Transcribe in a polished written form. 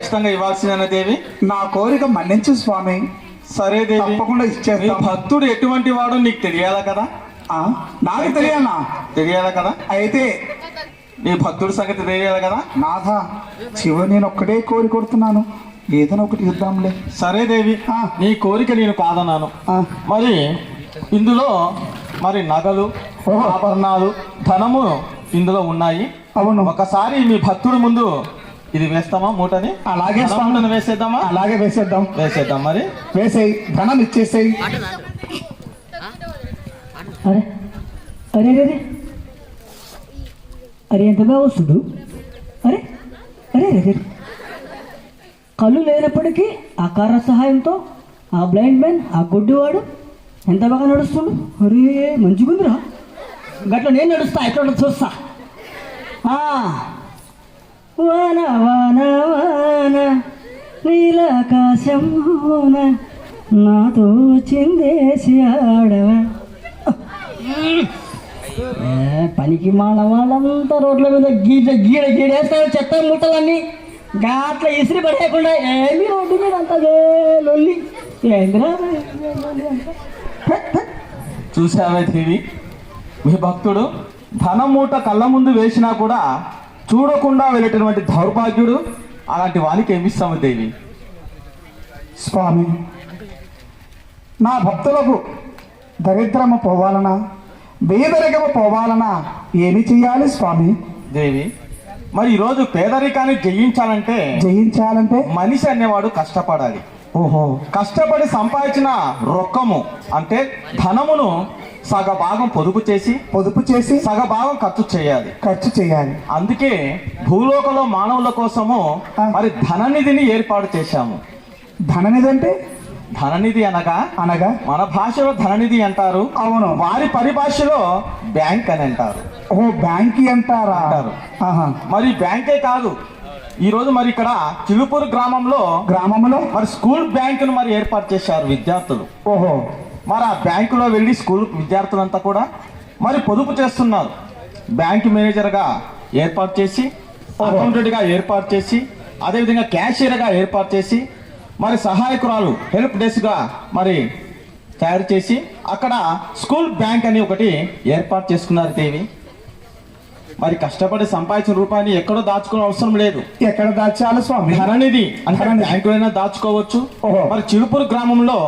ఖచ్చితంగా ఇవ్వాల్సిందేనా దేవి? నా కోరిక మన్నించు స్వామి. సరే దేవి, తప్పకుండా నీ ఇచ్చేస్తా. భక్తుడు ఎటువంటి వాడు నీకు తెలియాలా కదా? నాకు తెలియనా? తెలియాలా కదా? అయితే నీ భక్తుడి సంగతి తెలియాలి కదా? నాథ శివ, నేను ఒక్కడే కోరి కొడుతున్నాను, ఏదైనా ఒకటి ఇద్దాంలే. సరే దేవి, నీ కోరిక నేను కాదన్నాను. మరి ఇందులో మరి నగలు, ఆభరణాలు, ధనము ఇందులో ఉన్నాయి. అవును. ఒకసారి మీ భక్తుడి ముందు ఇది వేస్తామా మూటని? అలాగే ధనమును వేసేద్దామా? అలాగే వేసేద్దాం. వేసేద్దాం. మరి వేసేయి, ధనం ఇచ్చేసేయి. అరే అరే అరే అరే ఎంత బాగా వస్తుడు. అరే అరే అరే కళ్ళు లేనప్పటికీ ఆ కర్ర సహాయంతో ఆ బ్లైండ్ మ్యాన్, ఆ గుడ్డివాడు ఎంత బాగా నడుస్తుండు. అరే మంచిగుందిరా, గట్ల నేను నడుస్తా, ఎట్లా చూస్తా. వాన వాన వాన నీలాకాశంలోన నాతో చిందేసి ఆడవా. పనికి మాల వాళ్ళంతా రోడ్ల మీద గీడేస్తారు, చెత్త ముట్టలన్నీ గాట్ల ఇసిరి పడేయకుండా ఏమి రోడ్డు మీద అంతా లొల్లి. ఏంద్రా చూసావే దేవి, మీ భక్తుడు ధనం మూట కళ్ళ ముందు వేసినా కూడా చూడకుండా వెళ్ళేటటువంటి దౌర్భాగ్యుడు. అలాంటి వానికి ఏమిస్తాము దేవి? స్వామి, నా భక్తులకు దరిద్రము పోవాలనా, పేదరికము పోవాలనా ఏమి చెయ్యాలి స్వామి? దేవి, మరి ఈరోజు పేదరికాన్ని జయించాలంటే మనిషి అనేవాడు కష్టపడాలి. ఓహో, కష్టపడి సంపాదించిన రొక్కము అంటే ధనమును సగభాగం పొదుపు చేసి సగభాగం ఖర్చు చేయాలి. అందుకే భూలోకంలో మానవుల కోసము మరి ధననిధిని ఏర్పాటు చేశాము. ధననిధి అంటే? ధననిధి అనగా మన భాషలో ధననిధి అంటారు. అవును. వారి పరిభాషలో బ్యాంక్ అని అంటారు. ఓ, బ్యాంకి అంటారు. మరి బ్యాంకే కాదు, ఈ రోజు మరి ఇక్కడ చిలుపూరు గ్రామంలో మరి స్కూల్ బ్యాంకును మరి ఏర్పాటు చేశారు విద్యార్థులు. ఓహో, మరి ఆ బ్యాంకులో వెళ్ళి స్కూల్ విద్యార్థులంతా కూడా మరి పొదుపు చేస్తున్నారు. బ్యాంక్ మేనేజర్గా ఏర్పాటు చేసి, అకౌంటెంట్గా ఏర్పాటు చేసి, అదేవిధంగా క్యాషియర్గా ఏర్పాటు చేసి, మరి సహాయకురాలు హెల్ప్ డెస్క్గా మరి తయారు చేసి అక్కడ స్కూల్ బ్యాంక్ అని ఒకటి ఏర్పాటు చేసుకున్నారు దేవి. మరి కష్టపడి సంపాదించిన రూపాయని ఎక్కడో దాచుకునే అవసరం లేదు. ఎక్కడ దాచాలి స్వామి? ధననిధి అంటే బ్యాంకులైనా దాచుకోవచ్చు. మరి చిలుపూరు గ్రామంలో